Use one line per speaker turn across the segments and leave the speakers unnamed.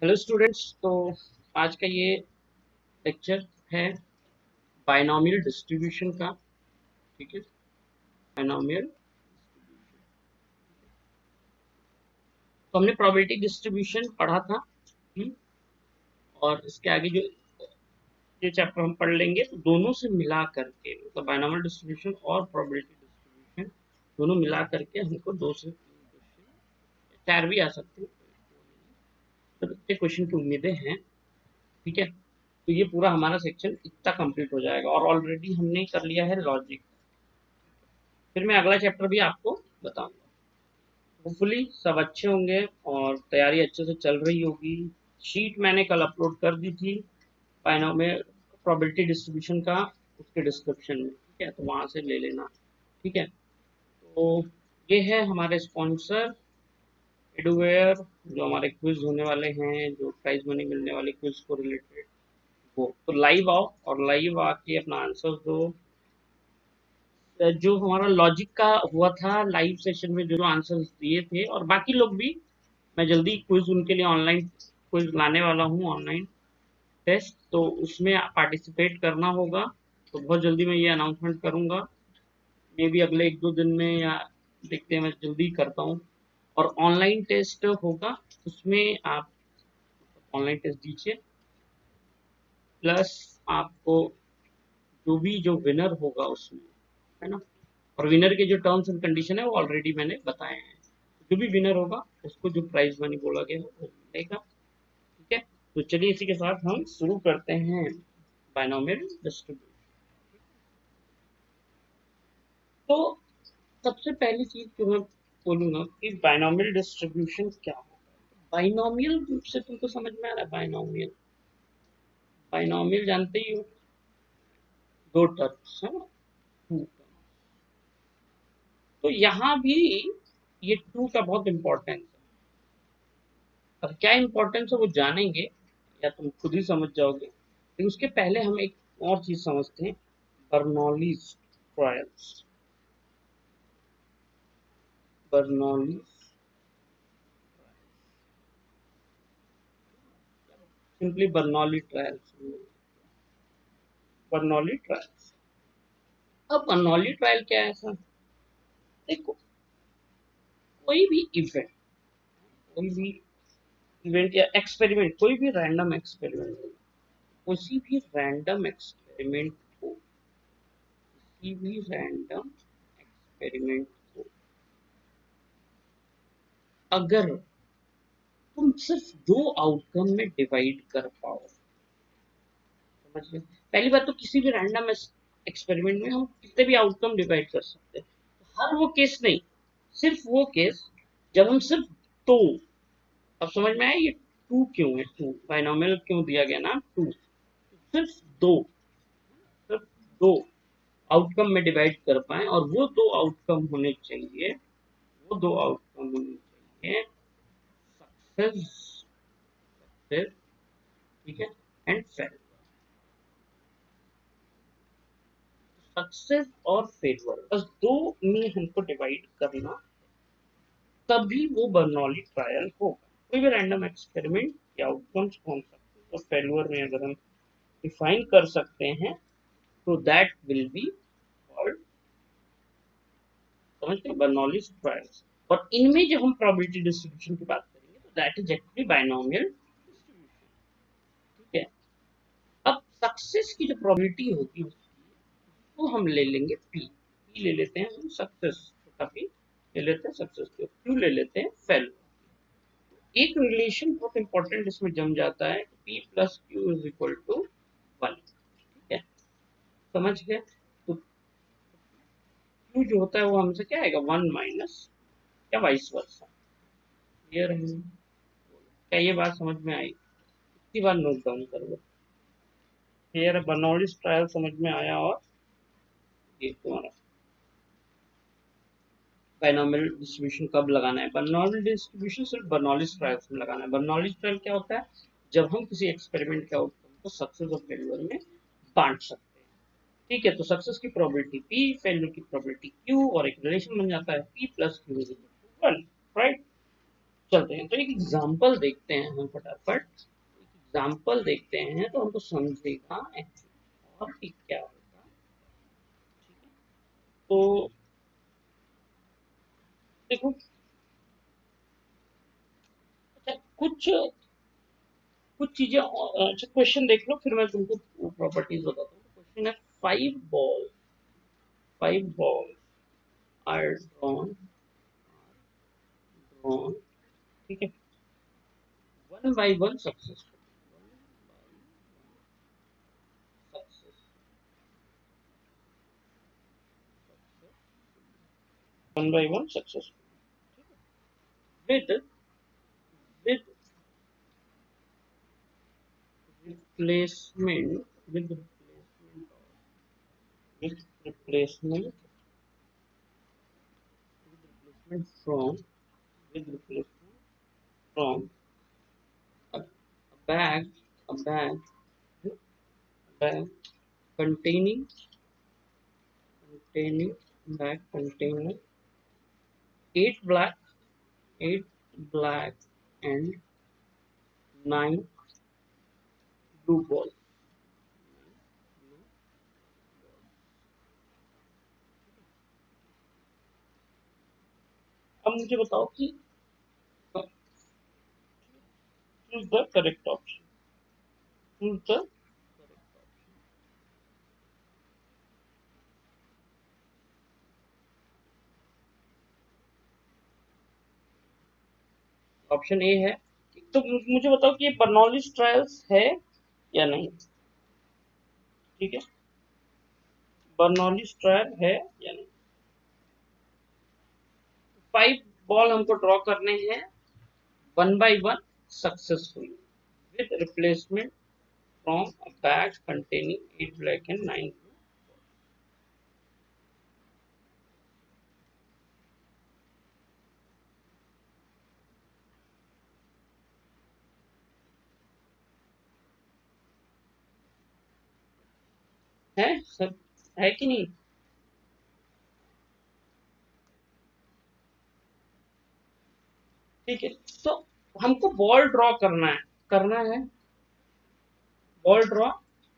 Hello students. तो आज का ये लेक्चर है बायनॉमियल डिस्ट्रीब्यूशन का। ठीक है, बायनॉमियल। तो हमने प्रोबेबिलिटी डिस्ट्रीब्यूशन पढ़ा था। हम्म, और इसके आगे जो ये चैप्टर हम पढ़ लेंगे तो दोनों से मिला करके मतलब बायनॉमियल डिस्ट्रीब्यूशन और प्रोबेबिलिटी डिस्ट्रीब्यूशन दोनों मिला करके हमको 2 से 3 क्वेश्चन, 4 भी आ सकते हैं, तो इतने क्वेश्चन की उम्मीदें हैं। ठीक है, तो ये पूरा हमारा सेक्शन इतना कंप्लीट हो जाएगा और ऑलरेडी हमने कर लिया है लॉजिक। फिर मैं अगला चैप्टर भी आपको बताऊंगा। होपफुली सब अच्छे होंगे और तैयारी अच्छे से चल रही होगी। शीट मैंने कल अपलोड कर दी थी पाइनो में प्रोबेबिलिटी डिस्ट्रीब्यूशन का, उसके डिस्क्रिप्शन में। ठीक है, तो वहां से ले लेना। ठीक है, तो ये है हमारे स्पॉन्सर एडुवेयर, जो हमारे क्विज होने वाले हैं, जो प्राइज मनी मिलने वाले क्विज को रिलेटेड, वो तो लाइव आओ और लाइव आके अपना आंसर दो। जो हमारा लॉजिक का हुआ था लाइव सेशन में, जो आंसर्स दिए थे, और बाकी लोग भी, मैं जल्दी क्विज उनके लिए ऑनलाइन क्विज लाने वाला हूँ, ऑनलाइन टेस्ट, तो उसमें पार्टिसिपेट करना होगा। तो बहुत जल्दी मैं ये अनाउंसमेंट करूंगा, मे बी अगले 1-2 दिन में, या देखते हैं, मैं जल्दी करता हूँ। और ऑनलाइन टेस्ट होगा, उसमें आप ऑनलाइन टेस्ट दीजिए, प्लस आपको जो विनर होगा उसमें, है ना, और विनर के जो टर्म्स एंड कंडीशन है वो ऑलरेडी मैंने बताए हैं। जो भी विनर होगा उसको जो प्राइज मनी बोला गया है वो मिलेगा। ठीक है, तो चलिए इसी के साथ हम शुरू करते हैं बायनोमियल डिस्ट्रीब्यूशन। तो सबसे पहली चीज जो मैं बोलूंगा कि बायनोमियल डिस्ट्रीब्यूशन क्या है। बायनोमियल से तुमको समझ में आ रहा है? बायनोमियल, बायनोमियल जानते ही हो, दो टर्म्स है ना, टू। तो यहाँ भी ये टू का बहुत इंपॉर्टेंस है। अब क्या इंपॉर्टेंस है वो जानेंगे या तुम खुद ही समझ जाओगे, लेकिन उसके पहले हम एक और चीज समझते हैं, Bernoulli's trials. Bernoulli, simply Bernoulli trials, Bernoulli trials. अब बर्नौली ट्रायल क्या है सर? देखो, कोई भी इवेंट, कोई भी इवेंट या एक्सपेरिमेंट, कोई भी रैंडम एक्सपेरिमेंट, किसी भी रैंडम एक्सपेरिमेंट को, किसी भी रैंडम एक्सपेरिमेंट को अगर तुम सिर्फ 2 आउटकम में डिवाइड कर पाओ, समझ गए? पहली बात तो किसी भी रैंडम एक्सपेरिमेंट में हम कितने भी आउटकम डिवाइड कर सकते हैं। हर वो केस नहीं, सिर्फ वो केस जब हम सिर्फ दो, अब समझ में आया ये टू क्यों है, टू बाइनोमियल क्यों दिया गया ना, टू, सिर्फ दो, सिर्फ दो आउटकम में डिवाइड कर पाए, और वो 2 आउटकम होने चाहिए, वो 2 आउटकम होने चाहिए सक्सेस, ठीक है, एंड फेल। सक्सेस और फेलियर बस दो में हमको डिवाइड करना, तभी वो बर्नौली ट्रायल होगा। कोई भी रैंडम एक्सपेरिमेंट के आउटकम्स कौन सकते, तो फेलियर में अगर हम डिफाइन कर सकते हैं तो दैट विल बी कॉल्ड, समझते हैं, बर्नौलीज ट्रायल्स। और इनमें जब हम प्रोबेबिलिटी डिस्ट्रीब्यूशन की बात करेंगे तो that is actually binomial distribution. ठीक है, अब सक्सेस की जो प्रोबेबिलिटी होती है वो हम ले लेंगे पी, पी ले लेते हैं हम सक्सेस, छोटा पी ले लेते हैं सक्सेस को, क्यू ले लेते हैं फेल। एक रिलेशन बहुत इंपॉर्टेंट इसमें जम जाता है, p plus q is equal to 1। ठीक है, समझ गए? तो क्यू जो होता है वो हमसे क्या आएगा, 1 माइनस, या वाइस वर्सा। क्लियर है? क्या ये बात समझ में आई? इतनी बार नोट डाउन कर लो। क्लियर है? बर्नौलीज ट्रायल समझ में आया? और ये तुम्हारा बायनोमियल डिस्ट्रीब्यूशन कब लगाना है? बर्नौली डिस्ट्रीब्यूशन सिर्फ बर्नौलीज ट्रायल्स में लगाना है। बर्नौलीज ट्रायल क्या होता है? जब हम किसी एक्सपेरिमेंट के आउटकम को सक्सेस और फेलियर में बांट सकते हैं। ठीक है, तो सक्सेस की प्रोबेबिलिटी पी, फेलियर की प्रोबेबिलिटी क्यू, और एक रिलेशन बन जाता है p plus q is equal to 1, right? चलते हैं, तो एक एग्जांपल देखते हैं हम फटाफट। एग्जांपल देखते हैं तो हमको समझेगा और कि क्या होगा। तो देखो, अच्छा कुछ चीजें अच्छा क्वेश्चन देख लो, फिर मैं तुमको प्रॉपर्टीज बताता हूँ। क्वेश्चन है, फाइव बॉल्स आर ड्रॉन, ठीक है, one by one successful, one by one successful with with replacement with replacement replacement from with replacement from a bag a bag bag containing containing bag containing eight black eight black and nine blue balls। अब मुझे बताओ कि choose the correct option, choose the option A है। तो मुझे बताओ कि ये बर्नौलीज ट्रायल्स है या नहीं, ठीक है, बर्नौलीज ट्रायल है या नहीं। 5 बॉल हमको ड्रॉ करने हैं one by one successfully with replacement from a bag containing 8 black and 9 blue है सब, है कि नहीं। ठीक है, तो हमको बॉल ड्रॉ करना है बॉल ड्रॉ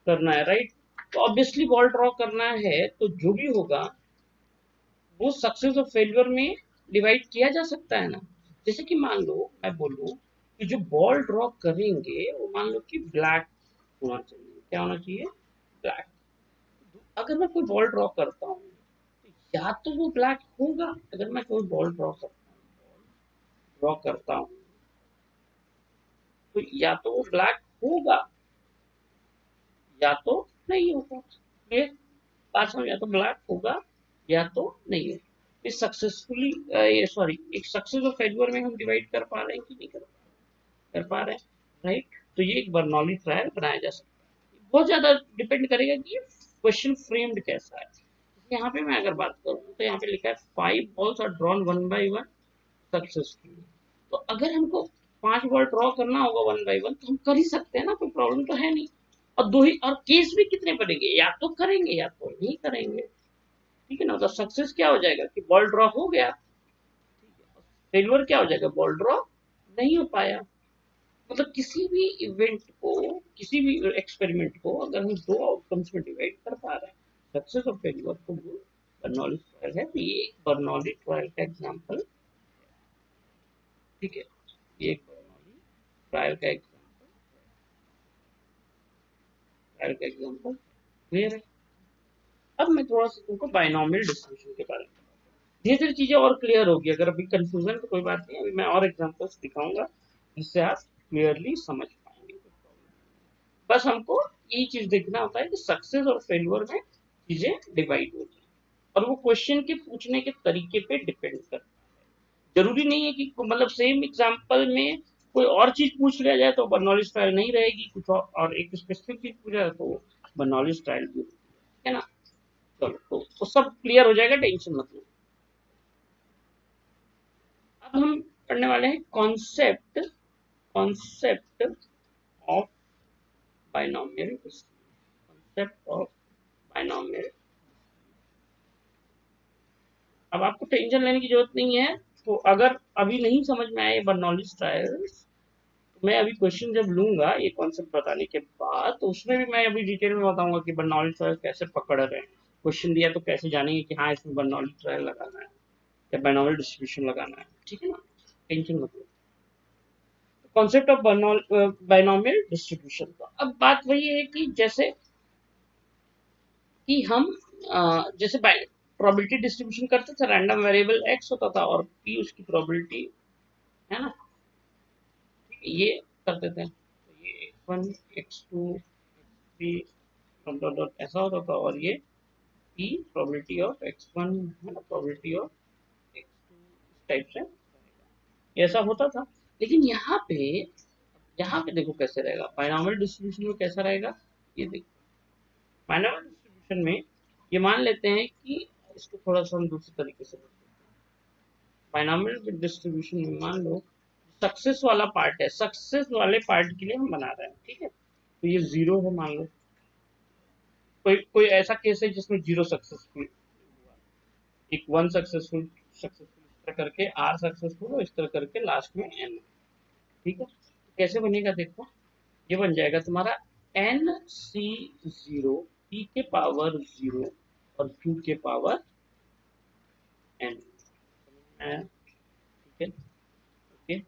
करना है, राइट। तो ऑब्वियसली बॉल ड्रॉ करना है तो जो भी होगा वो सक्सेस और फेलियर में डिवाइड किया जा सकता है ना। जैसे कि मान लो मैं बोलूं कि जो बॉल ड्रॉ करेंगे वो मान लो कि ब्लैक होना चाहिए, क्या होना चाहिए, ब्लैक। अगर मैं कोई बॉल ड्रॉ करता हूँ तो या तो वो ब्लैक होगा, अगर मैं कोई बॉल ड्रॉ करता हूँ तो या तो वो ब्लैक होगा या तो नहीं होगा। ये बात समझ, या तो ब्लैक होगा या तो नहीं है। इस सक्सेसफुली ये सॉरी एक सक्सेस और फेलियर में हम डिवाइड कर पा रहे हैं कि नहीं कर पा रहे हैं, राइट। तो ये एक बर्नौली ट्रायल बनाया जा सकता है। बहुत ज्यादा डिपेंड करेगा कि क्वेश्चन फ्रेम्ड कैसा है। यहाँ पे मैं अगर बात करूँ तो यहाँ पे लिखा है 5 balls are drawn one by one successfully. तो अगर हमको 5 बॉल ड्रॉ करना होगा वन बाई वन तो हम कर ही सकते हैं ना, कोई प्रॉब्लम तो है नहीं। और दो ही और केस भी कितने पड़ेंगे, या तो करेंगे या तो नहीं करेंगे, ठीक है ना। तो सक्सेस क्या हो जाएगा कि बॉल ड्रॉ हो गया, फेलियर क्या हो जाएगा, बॉल ड्रॉ नहीं हो पाया। मतलब किसी भी इवेंट को, किसी भी एक्सपेरिमेंट को अगर हम दो आउटकम्स में डिवाइड कर पा रहे हैं, सक्सेस और फेलियर, तो वो बर्नौली ट्रायल है। तो ये बर्नौली ट्रायल का एग्जाम्पल, ठीक है, ये एक बर्नौली ट्रायल का एग्जाम्पल क्लियर है। अब मैं थोड़ा सा तुमको बाइनोमियल डिस्ट्रीब्यूशन के बारे में, धीरे धीरे चीजें और क्लियर होगी। अगर अभी कंफ्यूजन तो कोई बात नहीं, अभी मैं और एग्जांपल्स दिखाऊंगा जिससे आप क्लियरली समझ पाएंगे। बस हमको ये चीज देखना होता है कि सक्सेस और फेलियर में चीजें डिवाइड होती हैं, और वो क्वेश्चन के पूछने के तरीके पे डिपेंड करता है। जरूरी नहीं है कि मतलब सेम एग्जांपल में कोई और चीज पूछ लिया जाए तो बर्नौली स्टाइल नहीं रहेगी, कुछ और एक स्पेसिफिक चीज पूछा जाए तो बर्नौली स्टाइल भी है ना। चलो तो सब क्लियर हो जाएगा, टेंशन मत लो। अब हम पढ़ने वाले हैं concept of binomial, concept of binomial. अब आपको टेंशन लेने की जरूरत नहीं है, तो अगर अभी नहीं समझ में आए ये बर्नौलीज ट्रायल्स, तो मैं अभी क्वेश्चन जब लूंगा ये कॉन्सेप्ट बताने के बाद, तो उसमें भी मैं अभी डिटेल में बताऊंगा कि बर्नौलीज ट्रायल कैसे पकड़ रहे हैं। क्वेश्चन दिया तो कैसे जानेंगे कि हाँ इसमें बर्नौली ट्रायल लगाना है या बाइनॉमियल डिस्ट्रीब्यूशन लगाना है, ठीक है ना, टेंशन मत लो। कॉन्सेप्ट ऑफ बाइनॉमियल डिस्ट्रीब्यूशन का अब बात वही है कि जैसे कि हम जैसे प्रोबेबिलिटी डिस्ट्रीब्यूशन करते थे, रैंडम वेरिएबल एक्स होता था और पी उसकी प्रोबेबिलिटी है ना, ये करते थे, तो ये x1 x2 x3 dot dot ऐसा होता था, और ये p प्रोबेबिलिटी ऑफ x1 है ना, प्रोबेबिलिटी ऑफ x2 इस टाइप से ऐसा होता था। लेकिन यहाँ पे देखो कैसे रहेगा बाइनॉमियल डिस्ट्रीब्यूशन में, कैसा रहेगा ये देखो। बाइनॉमियल डिस्ट्रीब्यूशन में ये मान लेते हैं कि इसको थोड़ा सा हम दूसरे तरीके से करते हैं। बाइनॉमियल डिस्ट्रीब्यूशन में मान लो सक्सेस वाला पार्ट है, सक्सेस वाले पार्ट के लिए हम बना रहे हैं, ठीक है, तो ये जीरो है मान लो। कोई कोई ऐसा केस है जिसमें जीरो सक्सेसफुल हुआ, एक वन सक्सेसफुल सक्सेसफुल इस तरह करके आर सक्सेसफुल और इस तरह करके लास्ट में एन, ठीक है। कैसे बनेगा देखो, ये बन जाएगा तुम्हारा एन सी जीरो पी के पावर जीरो और क्यू के पावर एन, ठीक है, ओके।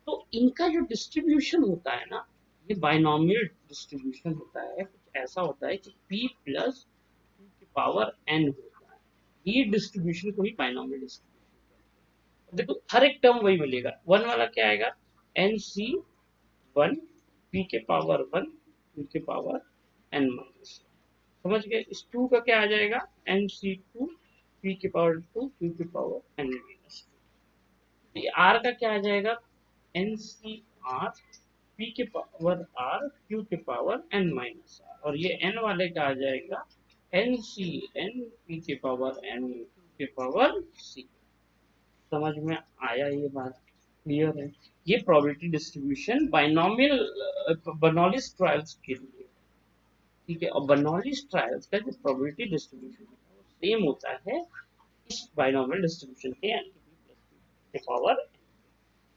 तो इनका जो डिस्ट्रीब्यूशन होता है ना, ये बाइनॉमियल डिस्ट्रीब्यूशन होता है, कुछ ऐसा होता है कि p प्लस क्यू की पावर n होता है, ये डिस्ट्रीब्यूशन को ही बाइनॉमियल डिस्ट्रीब्यूशन। देखो हर एक टर्म वही मिलेगा, वन वाला क्या आएगा, एन सी वन p के पावर वन क्यू के पावर n माइनस, समझ गए। इस टू का क्या आ जाएगा, एन सी टू p के पावर टू क्यू के पावर n माइनस। आर का क्या आ जाएगा, एन सी आर पी के पावर आर क्यू के पावर एन माइनस आर, और ये एन वाले का आ जाएगा एन सी एन पी के पावर एन क्यू के पावर सी। समझ में आया ये बात, क्लियर है। ये probability distribution binomial Bernoulli's trials के लिए, ठीक है। और बर्नौलीज ट्रायल्स का जो प्रोबेबिलिटी डिस्ट्रीब्यूशन है वो सेम होता है इस बाइनॉमियल डिस्ट्रीब्यूशन के, यानी कि बी प्लस के पावर,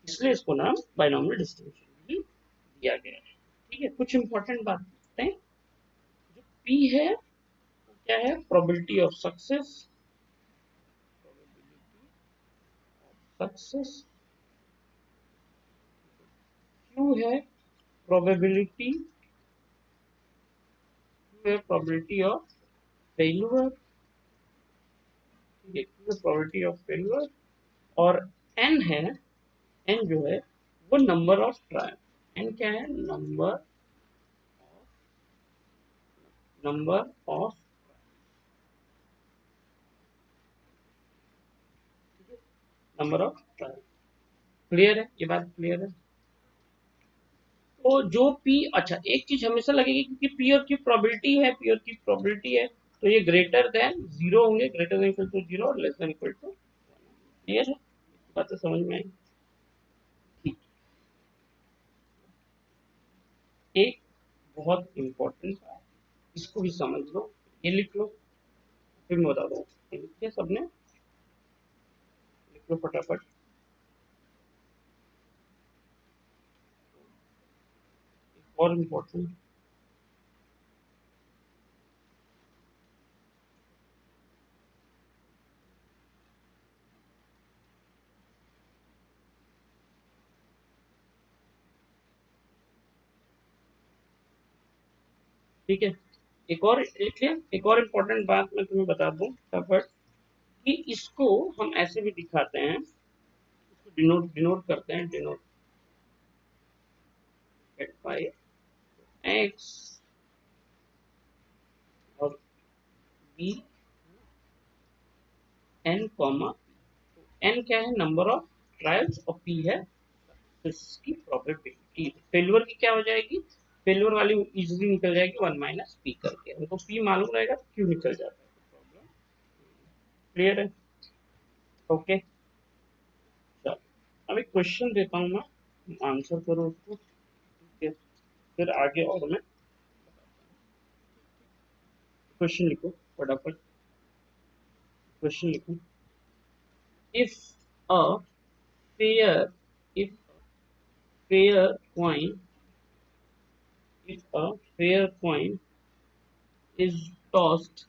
इसलिए इसको नाम बाइनॉमियल डिस्ट्रीब्यूशन भी दिया गया है, ठीक है। कुछ इंपॉर्टेंट बात करते हैं, जो P है वो क्या है, probability of success, success. Q है प्रोबेबिलिटी, Q है प्रोबेबिलिटी ऑफ फेल्यूर, ठीक है, Q है प्रोबेबिलिटी ऑफ फेल्यूर। और N है, N जो है वो नंबर ऑफ ट्रायल, N क्या है, number of number of trial, clear है, ये बात क्लियर है। तो जो P, अच्छा एक चीज हमेशा लगेगी क्योंकि P और Q प्रोबेबिलिटी है, P और Q प्रोबेबिलिटी है, तो ये ग्रेटर देन जीरो होंगे, greater than equal to zero और less than equal to, clear है, बात तो समझ में आई। ठीक, एक बहुत इंपॉर्टेंट है, इसको भी समझ लो, ये लिख लो, फिर मैं बता दूँ, लिखिए सबने, लिख लो फटाफट। और इम्पोर्टेंट, ठीक है। एक और लिख लिया, एक और इम्पोर्टेंट बात मैं तुम्हें बता दूं फटाफट, कि इसको हम ऐसे भी दिखाते हैं, इसको डिनोट डिनोट करते हैं, डिनोट बाय एक्स और बी एन कॉमा, एन क्या है, नंबर ऑफ ट्रायल्स, और पी है इसकी प्रोबेबिलिटी। फेल्यूर की क्या हो जाएगी, फेल्यूर वाली इजीली निकल जाएगी, वन माइनस पी करके, हमको पी मालूम रहेगा तो क्यू निकल जाता है, प्रॉब्लम क्लियर है, ओके। चलो अब एक क्वेश्चन देता हूँ मैं, आंसर करो उसको, ठीक है, फिर आगे और मैं क्वेश्चन लिखो फटाफट, क्वेश्चन लिखो। If a fair if fair coin if a fair coin is tossed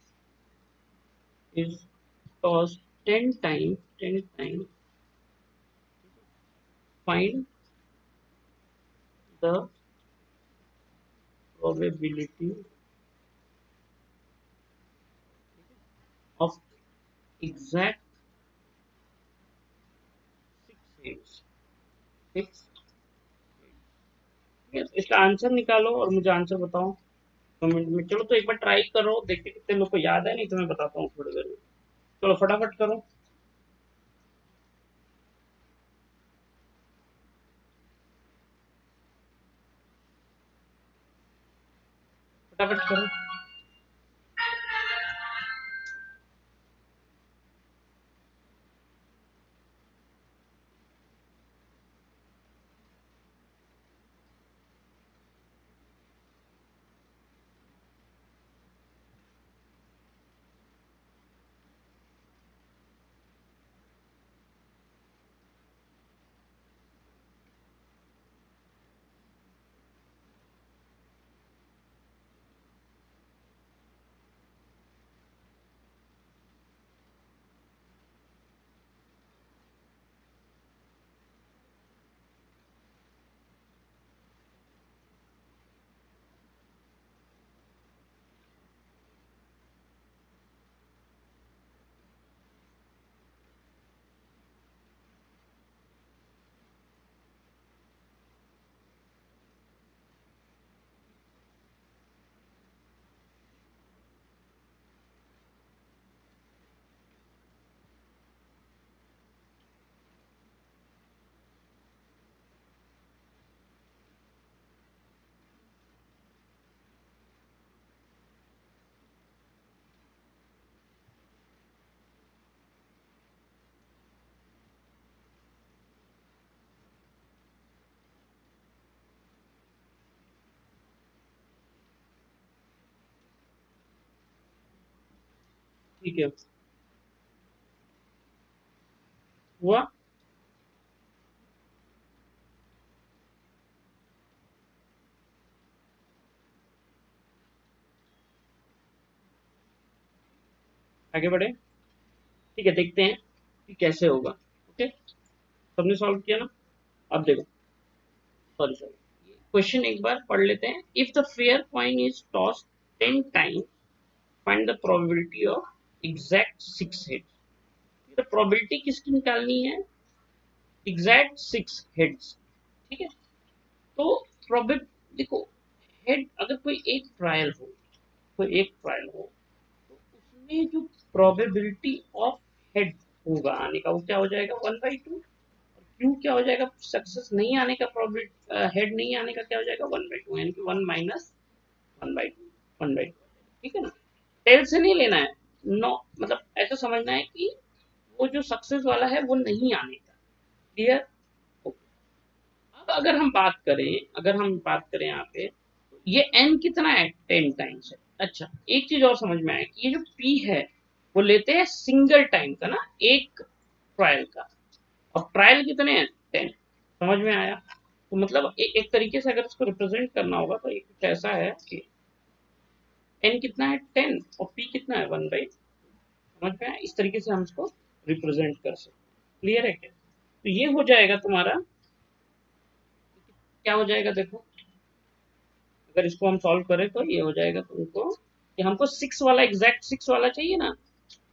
is tossed 10 times, find the probability of exact six hits. Six hits. इसका आंसर निकालो और मुझे आंसर बताओ कमेंट में। चलो तो एक बार ट्राई करो, देखते कितने लोग को याद है, नहीं तो मैं बताता हूँ थोड़ी देर में। चलो फटाफट करो, फटाफट करो। ठीक है, हुआ। आगे बढ़े, ठीक है, देखते हैं कि कैसे होगा। ओके, सबने सॉल्व किया ना? अब देखो, सॉरी सॉरी, क्वेश्चन एक बार पढ़ लेते हैं। If the fair coin is toss 10 times, find the probability of exact six heads. तो प्रोबेबिलिटी किसकी निकालनी है? Exact six heads. ठीक है, तो प्रोबेब देखो, हेड अगर कोई एक ट्रायल हो, कोई एक ट्रायल हो, तो उसमें जो प्रोबेबिलिटी ऑफ हेड होगा आने का, वो क्या हो जाएगा? 1/2। क्यू क्या हो जाएगा? सक्सेस नहीं आने का, प्रोबेबिलिटी हेड नहीं आने का क्या हो जाएगा? 1/2, यानी कि 1 माइनस 1/2, 1/2। ठीक है ना? टेल से नहीं लेना है, नो, मतलब ऐसा समझना है कि वो जो सक्सेस वाला है वो नहीं आने का। क्लियर? अब अगर हम बात करें यहाँ पे, तो ये एन कितना है? 10 टाइम्स है। अच्छा, एक चीज और समझ में आया कि ये जो पी है वो लेते हैं सिंगल टाइम का ना, एक ट्रायल का। अब ट्रायल कितने हैं? 10। समझ में आया? तो मतलब एक तरीके से अगर इसको रिप्रेजेंट करना होगा तो ये कुछ ऐसा है कि एन कितना है? 10, और पी कितना है? 1/, समझ में आया? इस तरीके से हम इसको रिप्रेजेंट कर सकते। क्लियर है क्या? तो ये हो जाएगा तुम्हारा, क्या हो जाएगा देखो, अगर इसको हम सॉल्व करें तो ये हो जाएगा तुमको कि हमको सिक्स वाला, एग्जैक्ट सिक्स वाला चाहिए ना।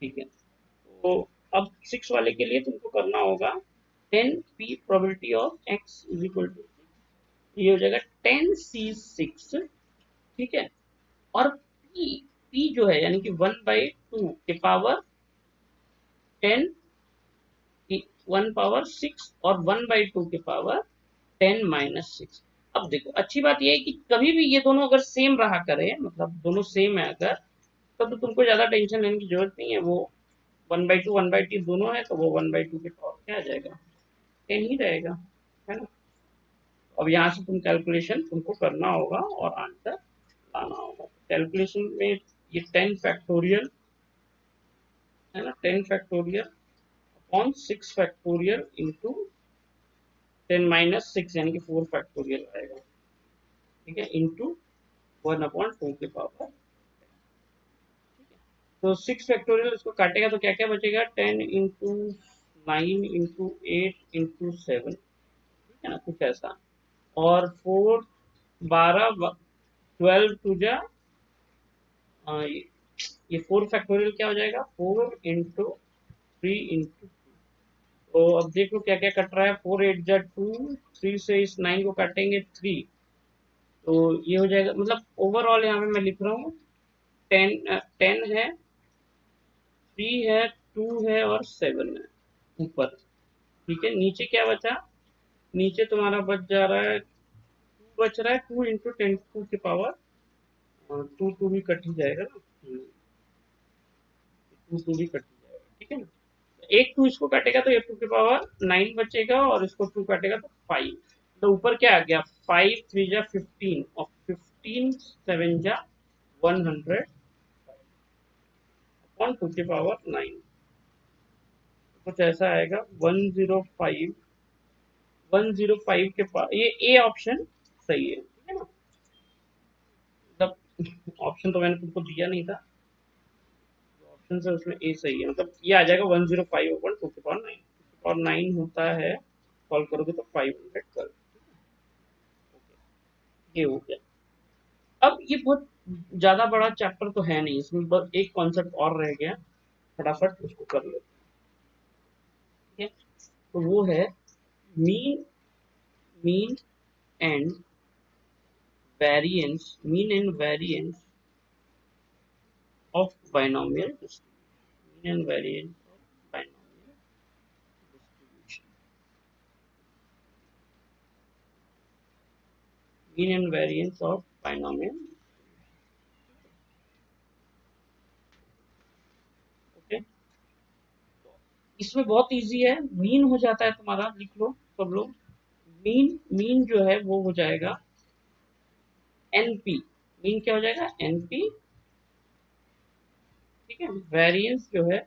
ठीक है, तो अब सिक्स वाले के लिए तुमको करना होगा 10 p probability of x is equal to, ये हो जाएगा 10c6। ठीक है, और p p जो है यानी कि 1/2 के पावर 10, 1/6, और 1/2 के पावर 10 - 6। अब देखो, अच्छी बात यह है कि कभी भी ये दोनों अगर सेम रहा करे, मतलब दोनों सेम है अगर, तब तो तुमको ज्यादा टेंशन लेने की जरूरत नहीं है। वो 1/2 1/2 दोनों है, तो वो 1/2 के पावर क्या आ जाएगा? 10 ही रहेगा, है ना? अब यहाँ से तुम कैलकुलेशन तुमको करना होगा और आंसर लाना होगा। कैलकुलेशन में ये 10 फैक्टोरियल है ना, 10 factorial upon 6 factorial into 10 minus 6 यानी कि 4 फैक्टोरियल आएगा, ठीक है, इंटू 1/2 के पावर, ठीक है। तो 6 फैक्टोरियल इसको काटेगा तो क्या क्या बचेगा, 10 इंटू 9 इंटू 8 इंटू 7, ठीक है ना, कुछ ऐसा। और 4 12 12 टू जा ये 4 फैक्टोरियल क्या हो जाएगा, 4 इंटू 3 इंटू, तो अब देखो क्या क्या कट रहा है, 4 8 जा 2, 3 से इस 9 को काटेंगे 3, तो ये हो जाएगा, मतलब ओवरऑल यहाँ पे मैं लिख रहा हूँ 10 है, 3 है, 2 है और 7 है ऊपर, ठीक है। नीचे क्या बचा, नीचे तुम्हारा बच जा रहा है 2, बच रहा है 2 इंटू 10 टू की पावर, 2 2 भी कट ही जाएगा ना, 2 2 भी कट ही जाएगा, ठीक है ना। एक 2 इसको काटेगा तो ये 2 की पावर 9 बचेगा, और इसको 2 काटेगा तो 5, तो ऊपर क्या आ गया, 5 3 जा 15 और 15 7 जा 100 अपॉन 2 की पावर 9, कुछ ऐसा आएगा 105, 105 के पास, ये ए ऑप्शन सही है, ठीक है ना, मतलब ऑप्शन तो मैंने तुमको दिया नहीं था, ऑप्शन से उसमें ए सही है, मतलब ये आ जाएगा 105 अपॉन 2 की पावर 9, और 9 होता है, सॉल्व करोगे तो 512, ये हो गया। अब ये बहुत ज्यादा बड़ा चैप्टर तो है नहीं, इसमें बस एक कॉन्सेप्ट और रह गया, फटाफट उसको कर लेते हैं, ठीक है। तो वो है mean, mean and variance, mean and variance of binomial distribution, mean and variance of binomial distribution, mean and variance of binomial, okay. इसमें बहुत इजी है, मीन हो जाता है तुम्हारा, लिख लो सब लोग, मीन, मीन जो है वो हो जाएगा एनपी, मीन क्या हो जाएगा, एनपी, ठीक है। वेरिएंस जो है,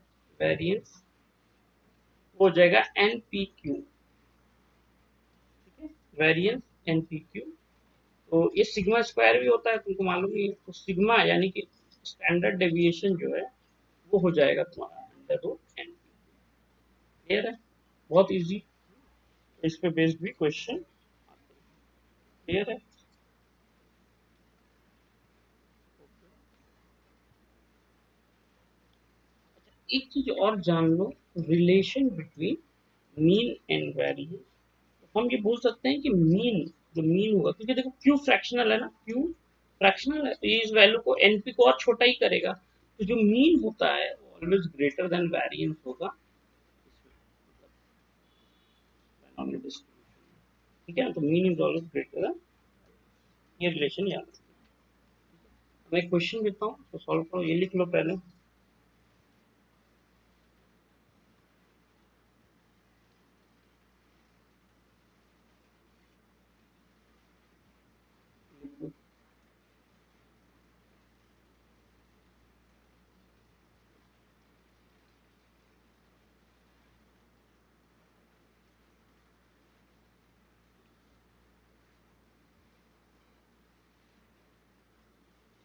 वेरिएंस हो जाएगा एनपीक्यू, ठीक है, वेरिएंस एनपीक्यू। तो ये सिग्मा स्क्वायर भी होता है, तुमको मालूम ही है, तो सिग्मा यानी कि स्टैंडर्ड डेविएशन जो है वो हो जाएगा तुम्हारा अंडर रूट एन, क्लियर है, बहुत इजी, इस पे बेस्ड भी क्वेश्चन, क्लियर है। एक चीज और जान लो, relation between mean and variance, हम ये बोल सकते हैं कि मीन, जो मीन होगा, क्योंकि देखो क्यू फ्रैक्शनल है ना, क्यू फ्रैक्शनल है, तो ये इस वैल्यू को एनपी को और छोटा ही करेगा, तो जो मीन होता है वो ऑलवेज ग्रेटर देन वेरिएंस होगा, ठीक है, तो mean is always greater than, ये रिलेशन याद रखना। मैं क्वेश्चन देता हूँ तो सॉल्व करो, ये लिख लो पहले,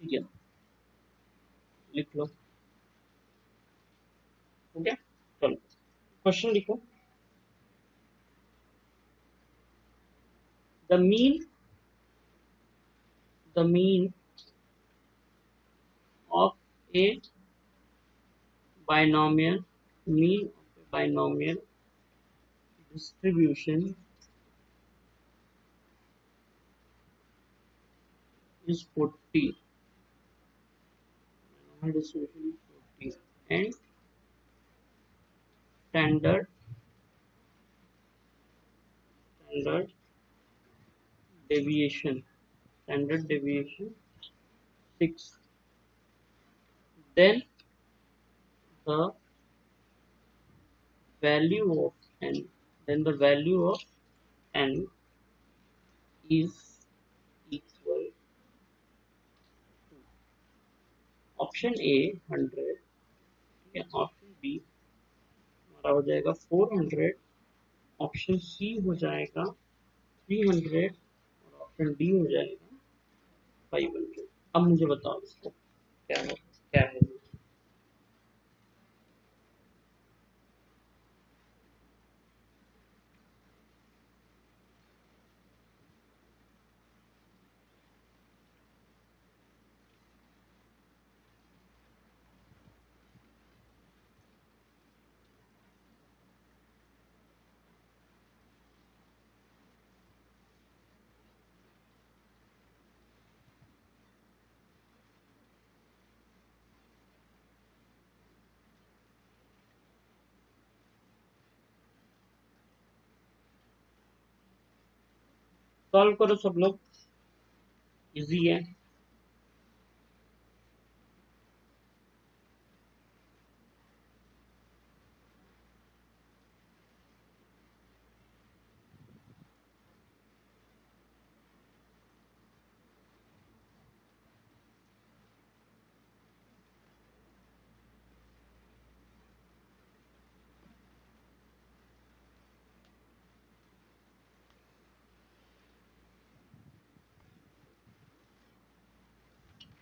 ठीक है, लिख लो, ठीक है, चलो क्वेश्चन लिखो, the mean, the mean of A binomial, mean of a binomial distribution is 40, binomial distribution is 40, and standard, standard deviation, standard deviation 6, then the value of n, then the value of n is equal to option A 100, ठीक है, option B हमारा हो जाएगा 400, option C हो जाएगा 300 और option D हो जाएगा 500। अब मुझे बताओ इसको क्या है। सॉल्व करो सब लोग, इजी है।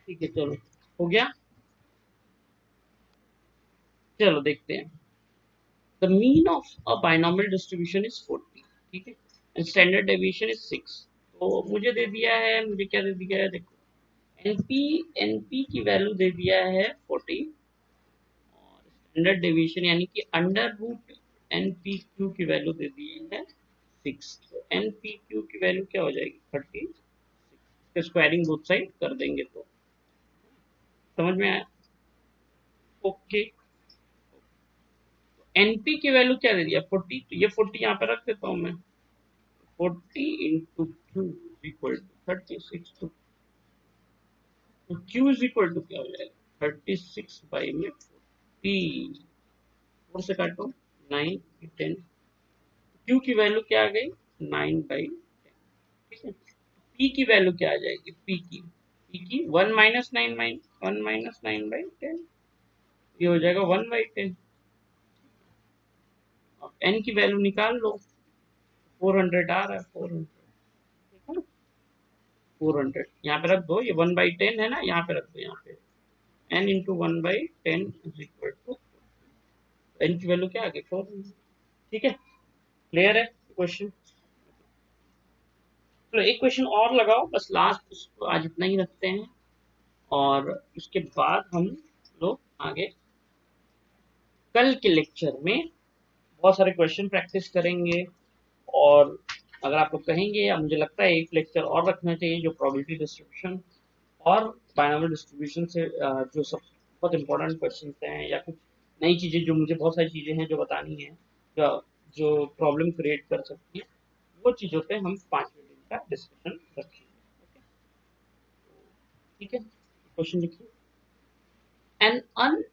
ठीक है चलो, हो गया। चलो देखते हैं। The mean of a binomial distribution is 40, ठीक है, एंड स्टैंडर्ड डेविएशन इज 6। तो मुझे दे दिया है, मुझे क्या दे दिया है देखो, एनपी एनपी की वैल्यू दे दिया है 40, और स्टैंडर्ड डेविएशन यानी कि अंडर रूट एनपी क्यू की वैल्यू दे दी है 6। तो एनपी क्यू की वैल्यू क्या हो जाएगी 30। स्क्वायरिंग बोथ साइड कर देंगे तो समझ में आया। ओके, एनपी की वैल्यू क्या दे दिया 40, तो ये 40 यहाँ पे रख देता हूँ मैं। 40 इंटू क्यू इक्वल टू 36, तो क्यू इज इक्वल टू क्या हो जाएगा 36 बाई में 40, 4 से काटो 9 10, क्यू की वैल्यू क्या आ गई 9/10, ठीक है। पी की वैल्यू क्या आ जाएगी, पी की 1 - 9 1 - 9/10, ये हो जाएगा 1/10। अब एन की वैल्यू निकाल लो, 400 आ रहा है 400, ठीक है ना। 400 यहाँ पे रख दो, ये 1/10 है ना, यहाँ पे रख दो, यहाँ पे n into 1/10 is equal to n की वैल्यू क्या आ गई 400, ठीक है। क्लियर है क्वेश्चन। चलो एक क्वेश्चन और लगाओ, बस लास्ट उसको आज इतना ही रखते हैं, और उसके बाद हम लोग आगे कल के लेक्चर में बहुत सारे क्वेश्चन प्रैक्टिस करेंगे। और अगर आप लोग कहेंगे, या मुझे लगता है एक लेक्चर और रखना चाहिए जो प्रोबेबिलिटी डिस्ट्रीब्यूशन और बायनोमियल डिस्ट्रीब्यूशन से जो सब बहुत इंपॉर्टेंट क्वेश्चन हैं, या कुछ नई चीज़ें, जो मुझे बहुत सारी चीज़ें हैं जो बतानी है, जो जो प्रॉब्लम क्रिएट कर सकती है, वो चीज़ों पे हम 5वें दिन का डिस्कशन रखेंगे। ओके, ठीक है, क्वेश्चन लिखिए। An un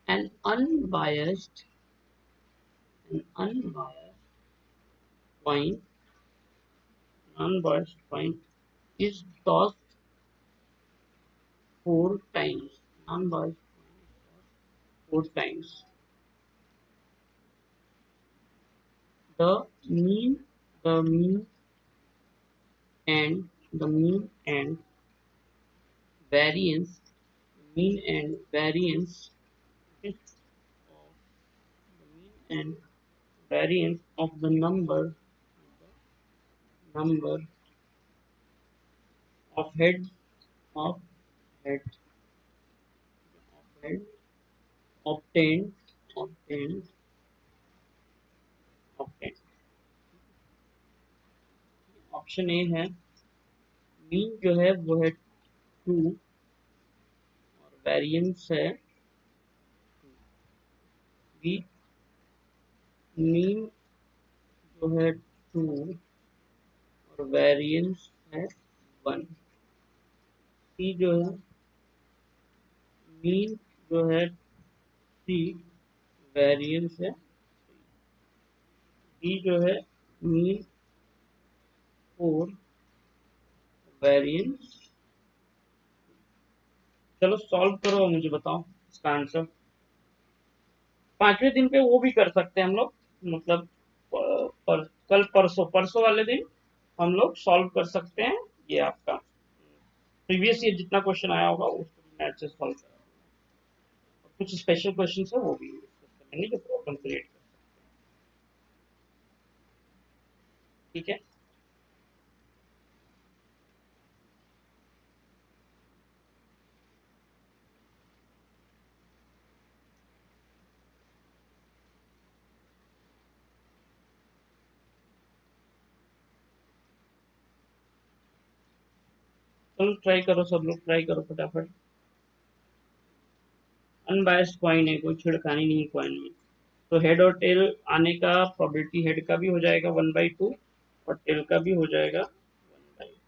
an unbiased an unbiased point unbiased point is tossed 4 times. Unbiased point 4 times. The mean, the mean the mean and variance, mean and variance, okay, of the mean and variance of the number of heads of head of head obtained obtained obtained। Option A है, mean जो है वो है 2 और variance है, B mean जो है 2 और वेरिएंस है 1, सी जो है मीन जो है 3, वेरिएंस है, डी जो है मीन 4, वेरिएंस। चलो सॉल्व करो, मुझे बताओ इसका आंसर। 5वें दिन पे वो भी कर सकते हैं हम लोग, मतलब कल परसों परसों वाले दिन हम लोग सॉल्व कर सकते हैं। ये आपका प्रीवियस ईयर जितना क्वेश्चन आया होगा उसको भी मैं अच्छे से सॉल्व करा दूंगा। कुछ स्पेशल क्वेश्चन है वो भी डिस्कस करेंगे जो प्रॉब्लम क्रिएट कर सकते हैं। ठीक है, चलो ट्राई करो, सब लोग ट्राई करो फटाफट। अनबायस्ड कॉइन है, कोई छिड़खानी नहीं कॉइन में। तो हेड और टेल आने का प्रोबेबिलिटी हेड का भी हो जाएगा 1/2 और टेल का भी हो जाएगा 1/2।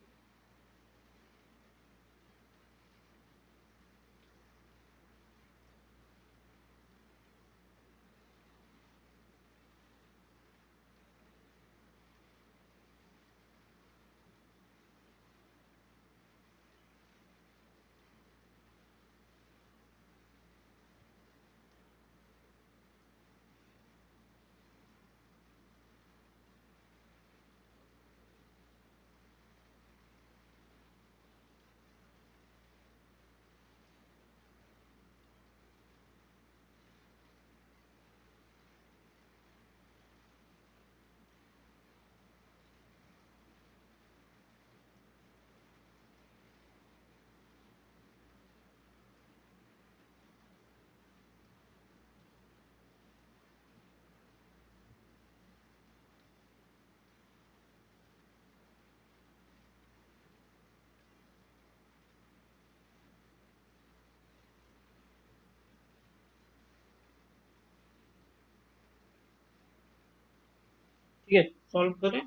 ठीक है, सॉल्व करें।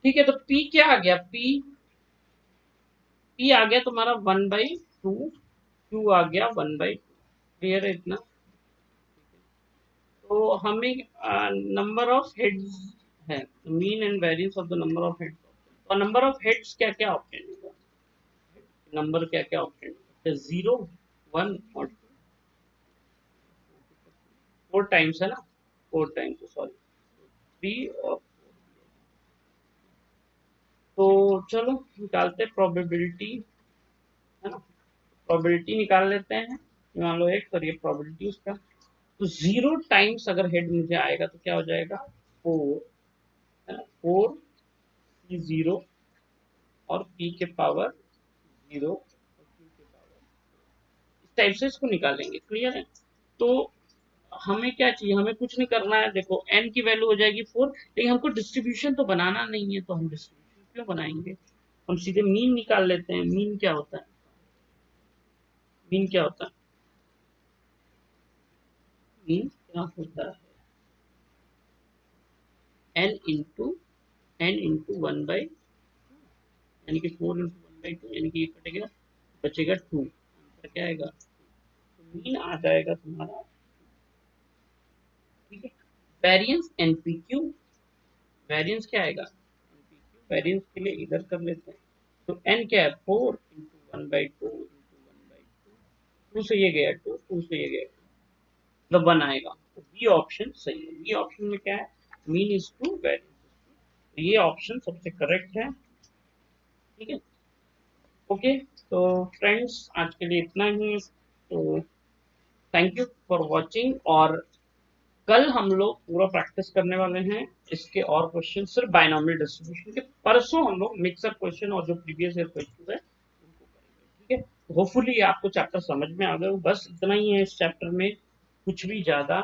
ठीक है, तो पी क्या आ गया, पी आ गया तुम्हारा 1/2, क्यू आ गया 1/2। क्लियर है इतना? तो हमें नंबर ऑफ हेड्स है, mean and variance of the number of heads. और नंबर ऑफ हेड्स क्या क्या ऑप्शन होगा, नंबर क्या क्या ऑप्शन है, 0, 1 और 4 टाइम्स है ना, 4 टाइम्स, सॉरी 3 और। तो चलो निकालते प्रोबेबिलिटी, है ना, प्रोबेबिलिटी निकाल लेते हैं। मान लो एक, और ये प्रोबेबिलिटी उसका। तो 0 टाइम्स अगर हेड मुझे आएगा तो क्या हो जाएगा, 4, है ना, 4 की 0 और पी के पावर 0 और क्यू के पावर, इस टाइप से इसको निकालेंगे। क्लियर है? तो हमें क्या चाहिए, हमें कुछ नहीं करना है। देखो n की वैल्यू हो जाएगी 4, लेकिन हमको डिस्ट्रीब्यूशन तो बनाना नहीं है, तो हम डिस्ट्रीब्यूशन क्यों बनाएंगे, हम सीधे मीन निकाल लेते हैं। मीन क्या होता है, मीन क्या होता है, मीन क्या होता है, n इंटू 1/, यानी कि 4 इंटू 1/2, यानी कि ये कटेगा, बचेगा 2, आंसर क्या आएगा, तो मीन आ जाएगा तुम्हारा। ठीक है, वेरिएंस एनपीक्यू, वेरिएंस क्या आएगा, वेरिएंस के लिए इधर कर लेते हैं। तो n क्या है, 4 इंटू 1/2 इंटू 1/2, 2 से ये गया 2, 2 से ये गया 2, मतलब 1 आएगा। तो बी ऑप्शन सही है। बी ऑप्शन में क्या है, मीन इज टू वेरिएंस, ये ऑप्शन सबसे करेक्ट है। ठीक है, ओके। तो फ्रेंड्स आज के लिए इतना ही। तो थैंक यू फॉर वॉचिंग, और कल हम लोग पूरा प्रैक्टिस करने वाले हैं इसके और क्वेश्चन सिर्फ बायनॉमियल डिस्ट्रीब्यूशन के। परसों हम लोग मिक्सअप क्वेश्चन और जो प्रीवियस ईयर क्वेश्चन है उनको करेंगे। ठीक है, होपफुली आपको चैप्टर समझ में आ गया, बस इतना ही है इस चैप्टर में, कुछ भी ज्यादा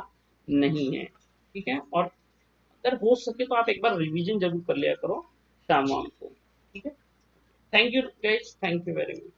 नहीं है। ठीक है, और अगर हो सके तो आप एक बार रिवीजन जरूर कर लिया करो शाम वाम को। ठीक है, thank you guys, thank you very much.